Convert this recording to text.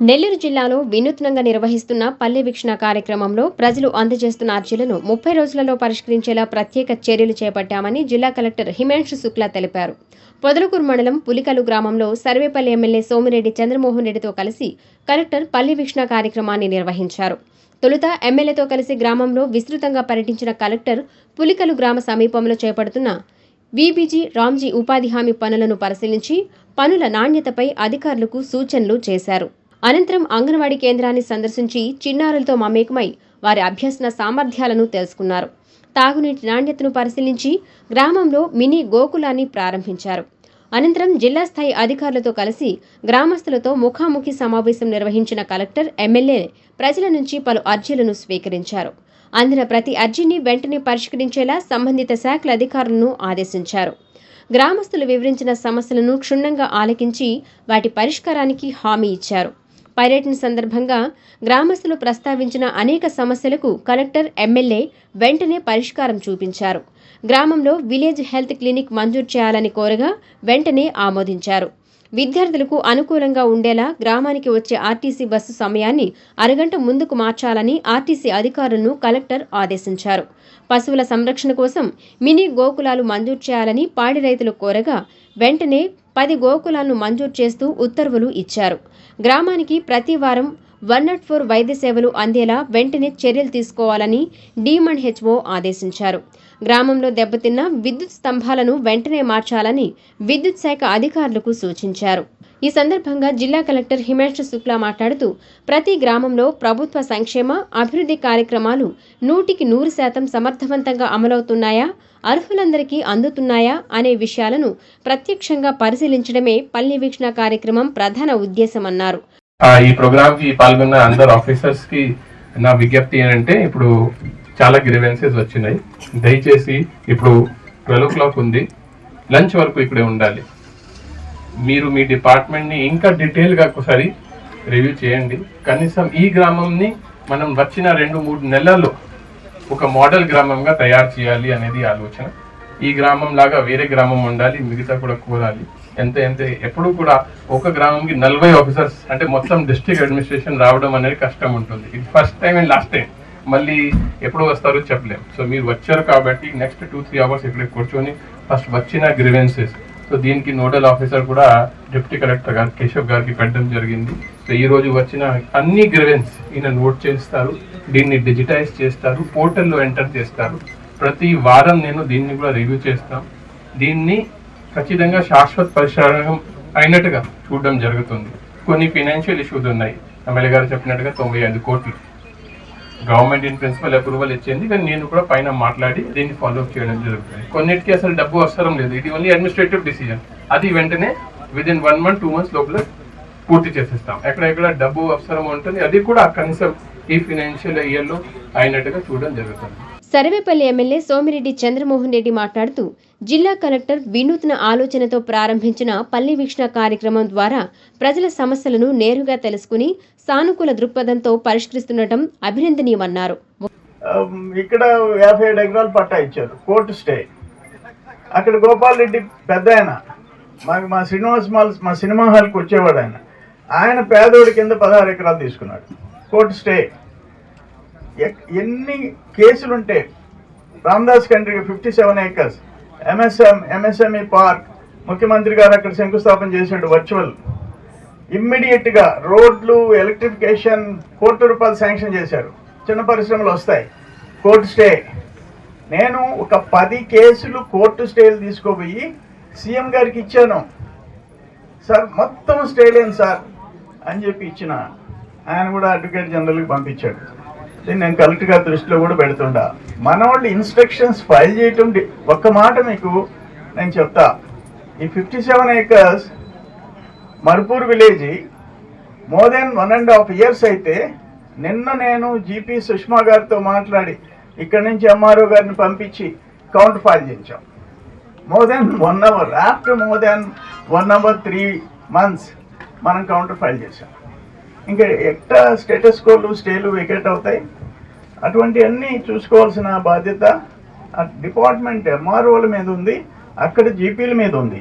నెల్లూరు జిల్లాలో వినూత్నంగా నిర్వహిస్తున్న పల్లె వీక్షణ కార్యక్రమంలో ప్రజలు అందజేస్తున్న అర్జీలను 30 రోజులలో పరిష్కరించేలా ప్రత్యేక చర్యలు చేపట్టామని జిల్లా కలెక్టర్ హిమాంశు శుక్లా తెలిపారు. పొదలకూరు మండలం పులికలు గ్రామంలో సర్వేపల్లి ఎమ్మెల్యే సోమిరెడ్డి చంద్రమోహన్ రెడ్డితో కలిసి కలెక్టర్ పల్లె వీక్షణ కార్యక్రమాన్ని నిర్వహించారు. తొలుత ఎమ్మెల్యేతో కలిసి గ్రామంలో విస్తృతంగా పర్యటించిన కలెక్టర్ పులికలు గ్రామ సమీపంలో చేపడుతున్న వీబీజీ రామ్జీ ఉపాధి హామీ పనులను పరిశీలించి పనుల నాణ్యతపై అధికారులకు సూచనలు చేశారు. అనంతరం అంగన్వాడీ కేంద్రాన్ని సందర్శించి చిన్నారులతో మమేకమై వారి అభ్యసన సామర్థ్యాలను తెలుసుకున్నారు. తాగునీటి నాణ్యతను పరిశీలించి గ్రామంలో మినీ గోకులాన్ని ప్రారంభించారు. అనంతరం జిల్లా స్థాయి అధికారులతో కలిసి గ్రామస్తులతో ముఖాముఖి సమావేశం నిర్వహించిన కలెక్టర్ ఎమ్మెల్యే ప్రజల నుంచి పలు అర్జీలను స్వీకరించారు. అందిన ప్రతి అర్జీని వెంటనే పరిష్కరించేలా సంబంధిత శాఖల అధికారులను ఆదేశించారు. గ్రామస్తులు వివరించిన సమస్యలను క్షుణ్ణంగా ఆలకించి వాటి పరిష్కారానికి హామీ ఇచ్చారు. పర్యటన సందర్భంగా గ్రామస్తులు ప్రస్తావించిన అనేక సమస్యలకు కలెక్టర్ ఎమ్మెల్యే వెంటనే పరిష్కారం చూపించారు. గ్రామంలో విలేజ్ హెల్త్ క్లినిక్ మంజూరు చేయాలని కోరగా వెంటనే ఆమోదించారు. విద్యార్థులకు అనుకూలంగా ఉండేలా గ్రామానికి వచ్చే ఆర్టీసీ బస్సు సమయాన్ని అరగంట ముందుకు మార్చాలని ఆర్టీసీ అధికారులను కలెక్టర్ ఆదేశించారు. పశువుల సంరక్షణ కోసం మినీ గోకులాలు మంజూరు చేయాలని పాడి రైతులు కోరగా వెంటనే 10 గోకులాలను మంజూరు చేస్తూ ఉత్తర్వులు ఇచ్చారు. గ్రామానికి ప్రతి వారం 104 వైద్య సేవలు అందేలా వెంటనే చర్యలు తీసుకోవాలని DMHO ఆదేశించారు. గ్రామంలో దెబ్బతిన్న విద్యుత్ స్తంభాలను వెంటనే మార్చాలని విద్యుత్ శాఖ అధికారులకు సూచించారు. ఈ సందర్భంగా జిల్లా కలెక్టర్ హిమాంశు శుక్లా మాట్లాడుతూ ప్రతి గ్రామంలో ప్రభుత్వ సంక్షేమ అభివృద్ధి కార్యక్రమాలు 100% సమర్థవంతంగా అమలవుతున్నాయా, అర్హులందరికీ అందుతున్నాయా అనే విషయాలను ప్రత్యక్షంగా పరిశీలించడమే పల్లె వీక్షణ కార్యక్రమం ప్రధాన ఉద్దేశమన్నారు. ఈ ప్రోగ్రామ్ కి పాల్గొన్న అందరు ఆఫీసర్స్ కి నా విజ్ఞప్తి ఏంటంటే, ఇప్పుడు చాలా గ్రీవెన్సెస్ వచ్చినాయి. దయచేసి ఇప్పుడు 12 o'clock ఉంది, లంచ్ వరకు ఇక్కడే ఉండాలి. మీరు మీ డిపార్ట్మెంట్ని ఇంకా డీటెయిల్గా ఒకసారి రివ్యూ చేయండి. కనీసం ఈ గ్రామంని మనం వచ్చిన 2-3 నెలల్లో ఒక మోడల్ గ్రామంగా తయారు చేయాలి అనేది ఆలోచన. ఈ గ్రామం లాగా వేరే గ్రామం ఉండాలి, మిగతా కూడా కూడాలి. ఎంత ఎప్పుడు కూడా ఒక గ్రామంకి 40 ఆఫీసర్స్ అంటే మొత్తం డిస్ట్రిక్ట్ అడ్మినిస్ట్రేషన్ రావడం అనేది కష్టం ఉంటుంది. ఇది first time and last time, మళ్ళీ ఎప్పుడు వస్తారో చెప్పలేము. సో మీరు వచ్చారు కాబట్టి నెక్స్ట్ 2-3 hours ఇక్కడ కూర్చొని ఫస్ట్ వచ్చిన గ్రీవెన్సెస్, సో దీనికి నోడల్ ఆఫీసర్ కూడా డిప్యూటీ కలెక్టర్ గారు కేశవ్ గారికి పెట్టడం జరిగింది. సో ఈ రోజు వచ్చిన అన్ని గ్రీవెన్స్ ఈయన నోట్ చేస్తారు, దీన్ని డిజిటైజ్ చేస్తారు, పోర్టల్లో ఎంటర్ చేస్తారు. ప్రతి వారం నేను దీన్ని కూడా రివ్యూ చేస్తాం. దీన్ని ఖచ్చితంగా శాశ్వత పరిష్కారం అయినట్టుగా చూడడం జరుగుతుంది. కొన్ని ఫైనాన్షియల్ ఇష్యూస్ ఉన్నాయి. ఎమ్మెల్యే గారు చెప్పినట్టుగా 95 కోట్లు గవర్నమెంట్ ఇన్ ప్రిన్సిపల్ అప్రూవల్ ఇచ్చింది, కానీ నేను కూడా పైన మాట్లాడి దీన్ని ఫాలో అప్ చేయడం జరుగుతుంది. కొన్నిటికి అసలు డబ్బు అవసరం లేదు, ఇది ఓన్లీ అడ్మినిస్ట్రేటివ్ డిసిజన్. అది వెంటనే విదిన్ 1 month 2 months లోపల పూర్తి చేసేస్తాం. ఎక్కడెక్కడ డబ్బు అవసరం ఉంటుంది అది కూడా కనీసం ఈ ఫైనాన్షియల్ ఇయర్లో అయినట్టుగా చూడడం జరుగుతుంది. సర్వేపల్లి ఎమ్మెల్యే సోమిరెడ్డి చంద్రమోహన్ రెడ్డి మాట్లాడుతూ జిల్లా కలెక్టర్ వినూత్న ఆలోచనతో ప్రారంభించిన పల్లె వీక్షణ కార్యక్రమం ద్వారా ప్రజల సమస్యలను నేరుగా తెలుసుకుని సానుకూల దృక్పథంతో పరిష్కరిస్తుండటం అభినందనీయమన్నారు. ఇక్కడ 57 ఎకరాలు పట్టా ఇచ్చారు, కోర్టు స్టే. అక్కడ గోపాల్ రెడ్డి పెద్ద ఆయన, మా శ్రీనివాస్ మాల్ మా సినిమా హాల్కి వచ్చేవాడు. ఆయన పేదోడి కింద 16 ఎకరాలు తీసుకున్నాడు, కోర్టు స్టే. ఎన్ని కేసులుంటే రామదాస్ కంట్రీకి 57 acres, MSME పార్క్ ముఖ్యమంత్రి గారు అక్కడ శంకుస్థాపన చేసాడు వర్చువల్. ఇమ్మీడియట్గా రోడ్లు, ఎలక్ట్రిఫికేషన్, ₹1 శాంక్షన్ చేశారు. చిన్న పరిశ్రమలు వస్తాయి. Court stay. నేను ఒక 10 కేసులు కోర్టు స్టేలు తీసుకోపోయి సీఎం గారికి ఇచ్చాను. సార్ మొత్తం స్టే లేను సార్ అని చెప్పి ఇచ్చిన. ఆయన కూడా అడ్వకేట్ జనరల్కి పంపించాడు. నేను కలెక్టర్ గారి దృష్టిలో కూడా పెడుతుండా. మన వాళ్ళు ఇన్స్ట్రక్షన్స్ ఫైల్ చేయటం. ఒక్క మాట మీకు నేను చెప్తా, ఈ 57 acres Marpur village more than 1.5 years అయితే నిన్న నేను జీపీ సుష్మా గారితో మాట్లాడి ఇక్కడ నుంచి MRO గారిని పంపించి కౌంటర్ ఫైల్ చేయించాం. More than 1 hour, after more than 1 hour 3 months మనం కౌంటర్ ఫైల్ చేసాం. ఇంకా ఎట్లా స్టేటస్ కోలు స్టేలు వేకేట్ అవుతాయి. అటువంటివన్నీ చూసుకోవాల్సిన బాధ్యత డిపార్ట్మెంట్ MROల మీద ఉంది, అక్కడ జీపీల మీద ఉంది.